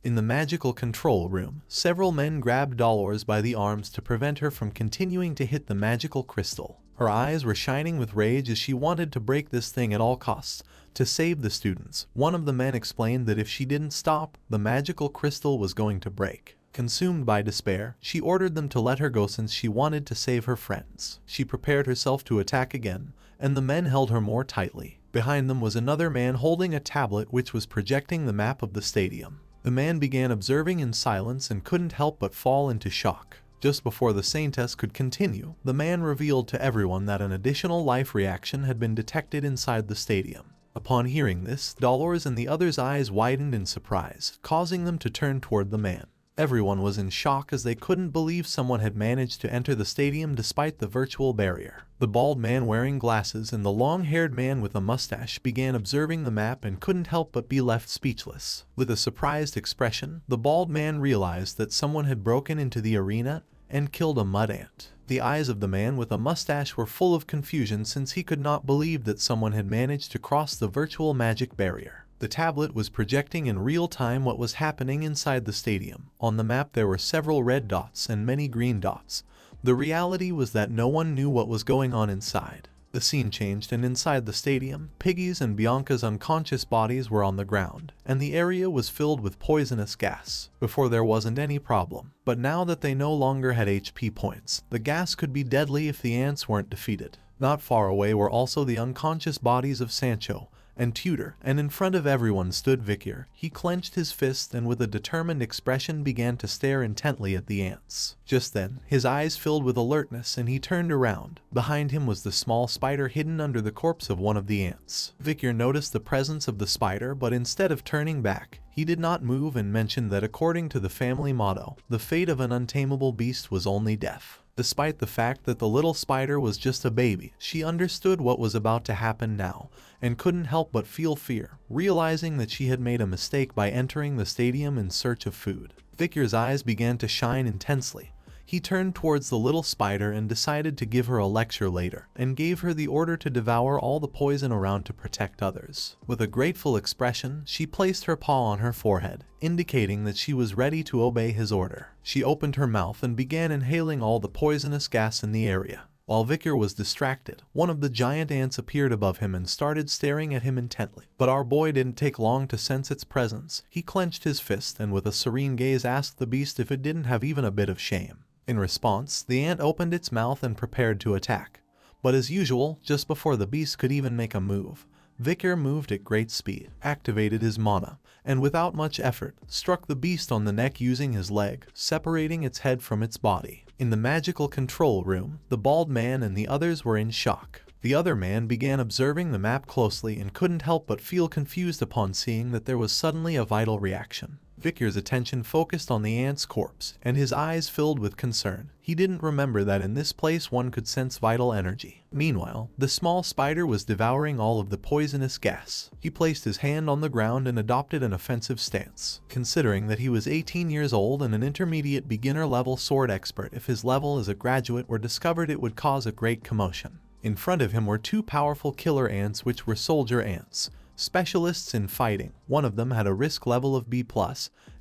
In the magical control room, several men grabbed Dolores by the arms to prevent her from continuing to hit the magical crystal. Her eyes were shining with rage as she wanted to break this thing at all costs, to save the students. One of the men explained that if she didn't stop, the magical crystal was going to break. Consumed by despair, she ordered them to let her go since she wanted to save her friends. She prepared herself to attack again, and the men held her more tightly. Behind them was another man holding a tablet which was projecting the map of the stadium. The man began observing in silence and couldn't help but fall into shock. Just before the Saintess could continue, the man revealed to everyone that an additional life reaction had been detected inside the stadium. Upon hearing this, Dolores and the others' eyes widened in surprise, causing them to turn toward the man. Everyone was in shock as they couldn't believe someone had managed to enter the stadium despite the virtual barrier. The bald man wearing glasses and the long-haired man with a mustache began observing the map and couldn't help but be left speechless. With a surprised expression, the bald man realized that someone had broken into the arena and killed a mud ant. The eyes of the man with a mustache were full of confusion since he could not believe that someone had managed to cross the virtual magic barrier. The tablet was projecting in real time what was happening inside the stadium. On the map there were several red dots and many green dots. The reality was that no one knew what was going on inside. The scene changed, and inside the stadium, Piggy's and Bianca's unconscious bodies were on the ground, and the area was filled with poisonous gas. Before there wasn't any problem, but now that they no longer had HP points, the gas could be deadly if the ants weren't defeated. Not far away were also the unconscious bodies of Sancho and Tudor, and in front of everyone stood Vicar. He clenched his fist and with a determined expression began to stare intently at the ants. Just then, his eyes filled with alertness and he turned around. Behind him was the small spider hidden under the corpse of one of the ants. Vicar noticed the presence of the spider, but instead of turning back, he did not move and mentioned that according to the family motto, the fate of an untamable beast was only death. Despite the fact that the little spider was just a baby, she understood what was about to happen now, and couldn't help but feel fear, realizing that she had made a mistake by entering the stadium in search of food. Vicar's eyes began to shine intensely. He turned towards the little spider and decided to give her a lecture later, and gave her the order to devour all the poison around to protect others. With a grateful expression, she placed her paw on her forehead, indicating that she was ready to obey his order. She opened her mouth and began inhaling all the poisonous gas in the area. While Vicar was distracted, one of the giant ants appeared above him and started staring at him intently. But our boy didn't take long to sense its presence. He clenched his fist and with a serene gaze asked the beast if it didn't have even a bit of shame. In response, the ant opened its mouth and prepared to attack. But as usual, just before the beast could even make a move, Vicar moved at great speed, activated his mana, and without much effort, struck the beast on the neck using his leg, separating its head from its body. In the magical control room, the bald man and the others were in shock. The other man began observing the map closely and couldn't help but feel confused upon seeing that there was suddenly a vital reaction. Vicar's attention focused on the ant's corpse, and his eyes filled with concern. He didn't remember that in this place one could sense vital energy. Meanwhile, the small spider was devouring all of the poisonous gas. He placed his hand on the ground and adopted an offensive stance. Considering that he was 18 years old and an intermediate beginner-level sword expert, if his level as a graduate were discovered it would cause a great commotion. In front of him were two powerful killer ants which were soldier ants. Specialists in fighting. One of them had a risk level of B+,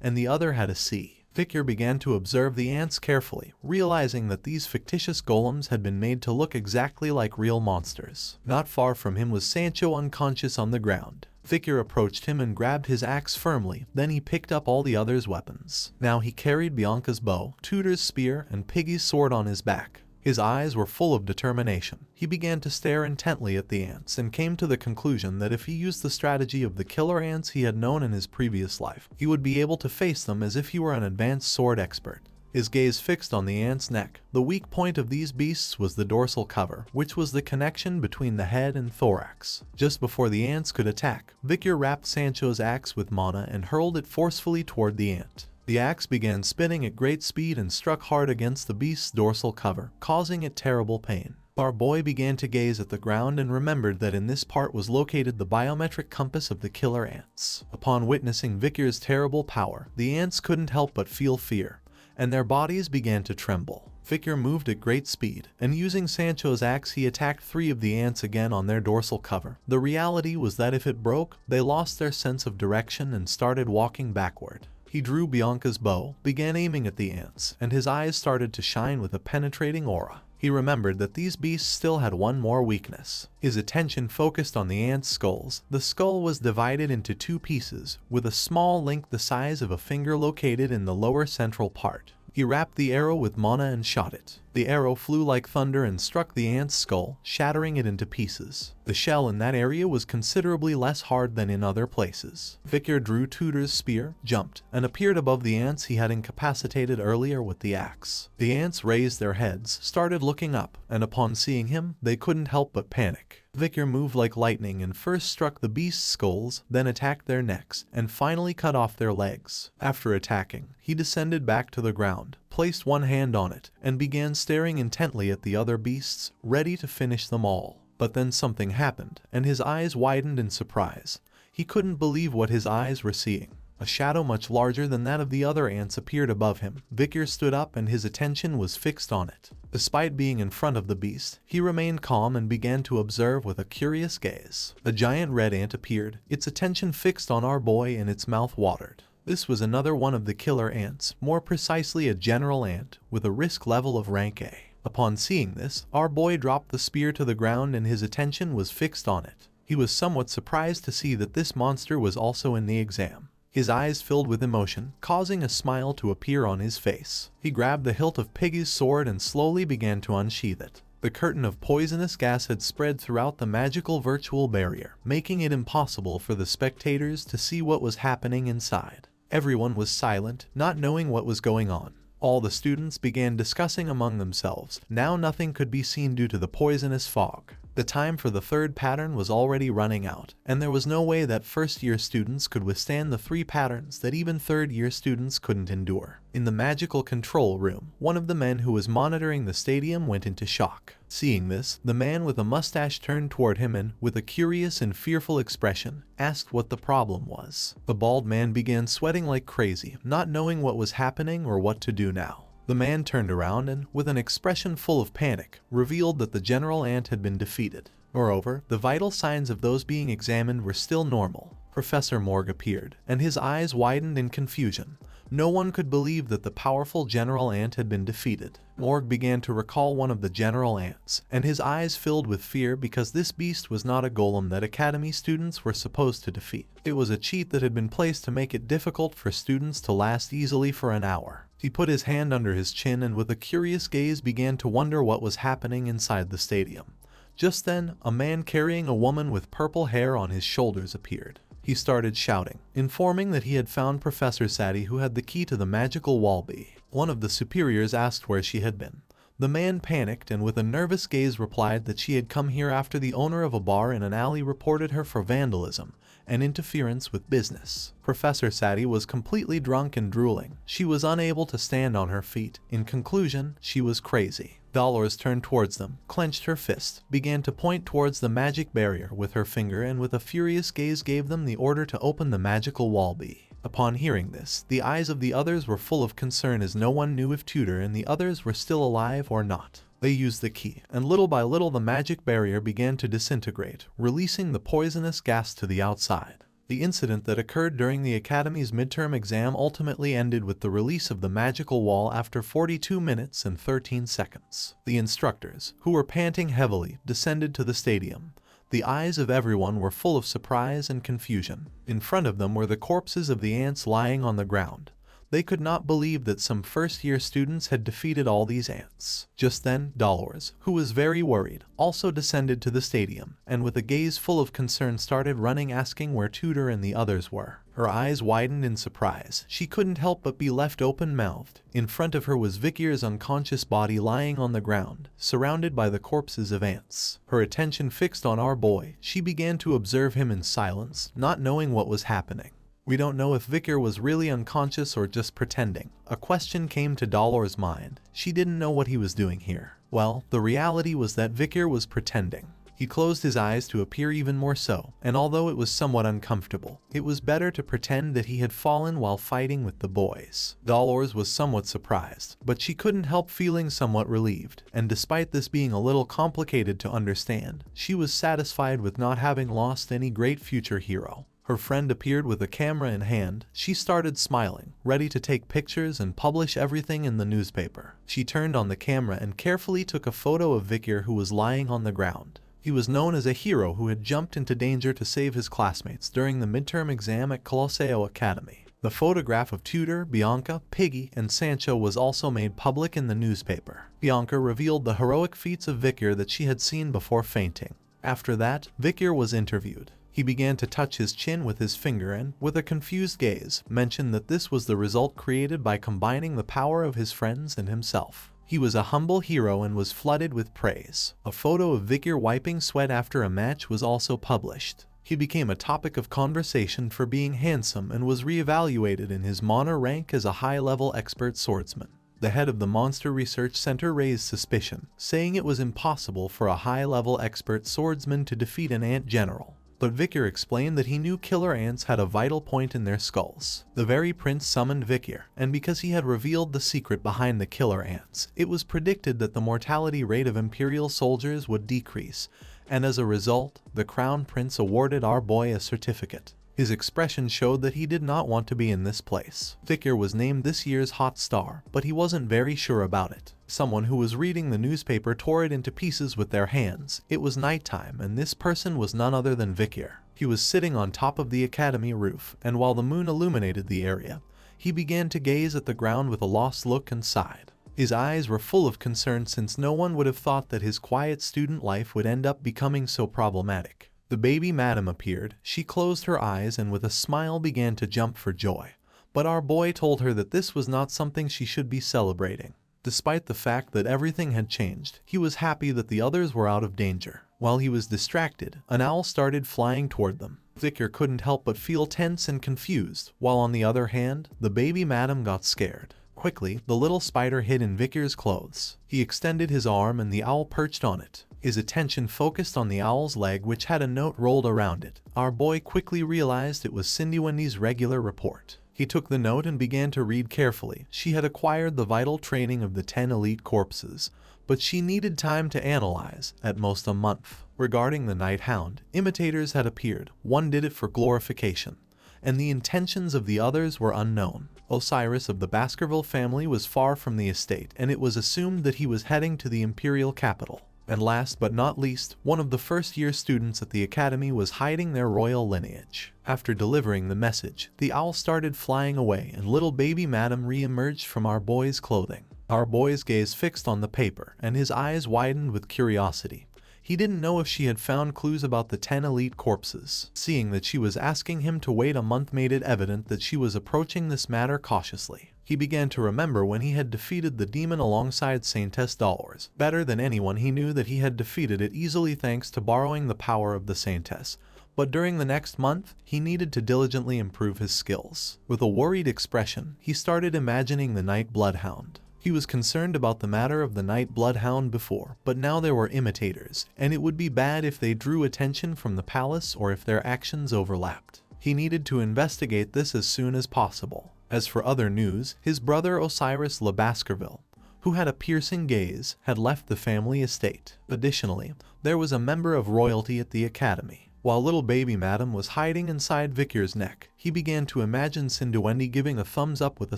and the other had a C. Vicar began to observe the ants carefully, realizing that these fictitious golems had been made to look exactly like real monsters. Not far from him was Sancho unconscious on the ground. Vicar approached him and grabbed his axe firmly, then he picked up all the others' weapons. Now he carried Bianca's bow, Tudor's spear, and Piggy's sword on his back. His eyes were full of determination. He began to stare intently at the ants and came to the conclusion that if he used the strategy of the killer ants he had known in his previous life, he would be able to face them as if he were an advanced sword expert. His gaze fixed on the ant's neck. The weak point of these beasts was the dorsal cover, which was the connection between the head and thorax. Just before the ants could attack, Vicar wrapped Sancho's axe with mana and hurled it forcefully toward the ant. The axe began spinning at great speed and struck hard against the beast's dorsal cover, causing it terrible pain. Our boy began to gaze at the ground and remembered that in this part was located the biometric compass of the killer ants. Upon witnessing Vicar's terrible power, the ants couldn't help but feel fear, and their bodies began to tremble. Vicar moved at great speed, and using Sancho's axe he attacked 3 of the ants again on their dorsal cover. The reality was that if it broke, they lost their sense of direction and started walking backward. He drew Bianca's bow, began aiming at the ants, and his eyes started to shine with a penetrating aura. He remembered that these beasts still had one more weakness. His attention focused on the ants' skulls. The skull was divided into two pieces, with a small link the size of a finger located in the lower central part. He wrapped the arrow with mana and shot it. The arrow flew like thunder and struck the ant's skull, shattering it into pieces. The shell in that area was considerably less hard than in other places. Vicar drew Tudor's spear, jumped, and appeared above the ants he had incapacitated earlier with the axe. The ants raised their heads, started looking up, and upon seeing him, they couldn't help but panic. Vicar moved like lightning and first struck the beast's skulls, then attacked their necks, and finally cut off their legs. After attacking, he descended back to the ground, placed one hand on it, and began staring intently at the other beasts, ready to finish them all. But then something happened, and his eyes widened in surprise. He couldn't believe what his eyes were seeing. A shadow much larger than that of the other ants appeared above him. Vicar stood up and his attention was fixed on it. Despite being in front of the beast, he remained calm and began to observe with a curious gaze. A giant red ant appeared, its attention fixed on our boy and its mouth watered. This was another one of the killer ants, more precisely a general ant, with a risk level of rank A. Upon seeing this, our boy dropped the spear to the ground and his attention was fixed on it. He was somewhat surprised to see that this monster was also in the exam. His eyes filled with emotion, causing a smile to appear on his face. He grabbed the hilt of Piggy's sword and slowly began to unsheath it. The curtain of poisonous gas had spread throughout the magical virtual barrier, making it impossible for the spectators to see what was happening inside. Everyone was silent, not knowing what was going on. All the students began discussing among themselves. Now nothing could be seen due to the poisonous fog. The time for the third pattern was already running out, and there was no way that first-year students could withstand the 3 patterns that even third-year students couldn't endure. In the magical control room, one of the men who was monitoring the stadium went into shock. Seeing this, the man with a mustache turned toward him and, with a curious and fearful expression, asked what the problem was. The bald man began sweating like crazy, not knowing what was happening or what to do now. The man turned around and, with an expression full of panic, revealed that the general ant had been defeated. Moreover, the vital signs of those being examined were still normal. Professor Morg appeared, and his eyes widened in confusion. No one could believe that the powerful general ant had been defeated. Morg began to recall one of the general ants, and his eyes filled with fear because this beast was not a golem that academy students were supposed to defeat. It was a cheat that had been placed to make it difficult for students to last easily for an hour. He put his hand under his chin and with a curious gaze began to wonder what was happening inside the stadium. Just then, a man carrying a woman with purple hair on his shoulders appeared. He started shouting, informing that he had found Professor Sadie who had the key to the magical wall bee. One of the superiors asked where she had been. The man panicked and with a nervous gaze replied that she had come here after the owner of a bar in an alley reported her for vandalism and interference with business. Professor Sadie was completely drunk and drooling. She was unable to stand on her feet. In conclusion, she was crazy. Dolores turned towards them, clenched her fist, began to point towards the magic barrier with her finger and with a furious gaze gave them the order to open the magical wall bee. Upon hearing this, the eyes of the others were full of concern as no one knew if Tudor and the others were still alive or not. They used the key, and little by little the magic barrier began to disintegrate, releasing the poisonous gas to the outside. The incident that occurred during the Academy's midterm exam ultimately ended with the release of the magical wall after 42 minutes and 13 seconds. The instructors, who were panting heavily, descended to the stadium. The eyes of everyone were full of surprise and confusion. In front of them were the corpses of the ants lying on the ground. They could not believe that some first-year students had defeated all these ants. Just then, Dolores, who was very worried, also descended to the stadium, and with a gaze full of concern started running asking where Tudor and the others were. Her eyes widened in surprise. She couldn't help but be left open-mouthed. In front of her was Vicar's unconscious body lying on the ground, surrounded by the corpses of ants. Her attention fixed on our boy, she began to observe him in silence, not knowing what was happening. We don't know if Vicar was really unconscious or just pretending. A question came to Dolores' mind. She didn't know what he was doing here. Well, the reality was that Vicar was pretending. He closed his eyes to appear even more so, and although it was somewhat uncomfortable, it was better to pretend that he had fallen while fighting with the boys. Dolores was somewhat surprised, but she couldn't help feeling somewhat relieved, and despite this being a little complicated to understand, she was satisfied with not having lost any great future hero. Her friend appeared with a camera in hand. She started smiling, ready to take pictures and publish everything in the newspaper. She turned on the camera and carefully took a photo of Vicar, who was lying on the ground. He was known as a hero who had jumped into danger to save his classmates during the midterm exam at Colosseo Academy. The photograph of Tudor, Bianca, Piggy, and Sancho was also made public in the newspaper. Bianca revealed the heroic feats of Vicar that she had seen before fainting. After that, Vicar was interviewed. He began to touch his chin with his finger and, with a confused gaze, mentioned that this was the result created by combining the power of his friends and himself. He was a humble hero and was flooded with praise. A photo of Vicar wiping sweat after a match was also published. He became a topic of conversation for being handsome and was re-evaluated in his honor rank as a high-level expert swordsman. The head of the Monster Research Center raised suspicion, saying it was impossible for a high-level expert swordsman to defeat an ant general. But Vicar explained that he knew killer ants had a vital point in their skulls. The very prince summoned Vicar, and because he had revealed the secret behind the killer ants, it was predicted that the mortality rate of Imperial soldiers would decrease, and as a result, the Crown Prince awarded our boy a certificate. His expression showed that he did not want to be in this place. Vicar was named this year's hot star, but he wasn't very sure about it. Someone who was reading the newspaper tore it into pieces with their hands. It was nighttime, and this person was none other than Vicar. He was sitting on top of the academy roof, and while the moon illuminated the area, he began to gaze at the ground with a lost look and sighed. His eyes were full of concern, since no one would have thought that his quiet student life would end up becoming so problematic. The baby madam appeared. She closed her eyes and with a smile began to jump for joy. But our boy told her that this was not something she should be celebrating. Despite the fact that everything had changed, he was happy that the others were out of danger. While he was distracted, an owl started flying toward them. Vicar couldn't help but feel tense and confused, while on the other hand, the baby madam got scared. Quickly, the little spider hid in Vicar's clothes. He extended his arm and the owl perched on it. His attention focused on the owl's leg, which had a note rolled around it. Our boy quickly realized it was Cindy Wendy's regular report. He took the note and began to read carefully. She had acquired the vital training of the 10 elite corpses, but she needed time to analyze, at most a month. Regarding the Night Hound, imitators had appeared. One did it for glorification, and the intentions of the others were unknown. Osiris of the Baskerville family was far from the estate, and it was assumed that he was heading to the imperial capital. And last but not least, one of the first-year students at the academy was hiding their royal lineage. After delivering the message, the owl started flying away and little baby madam re-emerged from our boy's clothing. Our boy's gaze fixed on the paper, and his eyes widened with curiosity. He didn't know if she had found clues about the 10 elite corpses. Seeing that she was asking him to wait a month made it evident that she was approaching this matter cautiously. He began to remember when he had defeated the demon alongside Saintess Dolores. Better than anyone, he knew that he had defeated it easily thanks to borrowing the power of the Saintess. But during the next month, he needed to diligently improve his skills. With a worried expression, he started imagining the Night Bloodhound. He was concerned about the matter of the Night Bloodhound before, but now there were imitators, and it would be bad if they drew attention from the palace or if their actions overlapped. He needed to investigate this as soon as possible. As for other news, his brother Osiris Le Baskerville, who had a piercing gaze, had left the family estate. Additionally, there was a member of royalty at the academy. While little baby madam was hiding inside Vicar's neck, he began to imagine Cindy Wendy giving a thumbs up with a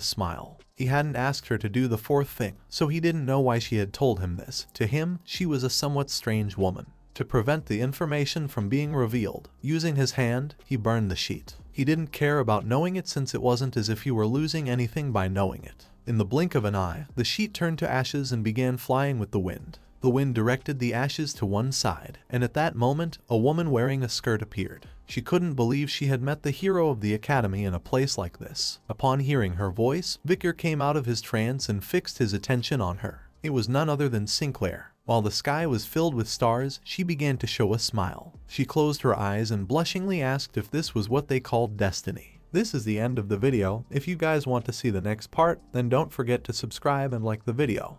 smile. He hadn't asked her to do the fourth thing, so he didn't know why she had told him this. To him, she was a somewhat strange woman. To prevent the information from being revealed, using his hand, he burned the sheet. He didn't care about knowing it, since it wasn't as if he were losing anything by knowing it. In the blink of an eye, the sheet turned to ashes and began flying with the wind. The wind directed the ashes to one side, and at that moment, a woman wearing a skirt appeared. She couldn't believe she had met the hero of the academy in a place like this. Upon hearing her voice, Vicar came out of his trance and fixed his attention on her. It was none other than Sinclair. While the sky was filled with stars, she began to show a smile. She closed her eyes and blushingly asked if this was what they called destiny. This is the end of the video. If you guys want to see the next part, then don't forget to subscribe and like the video.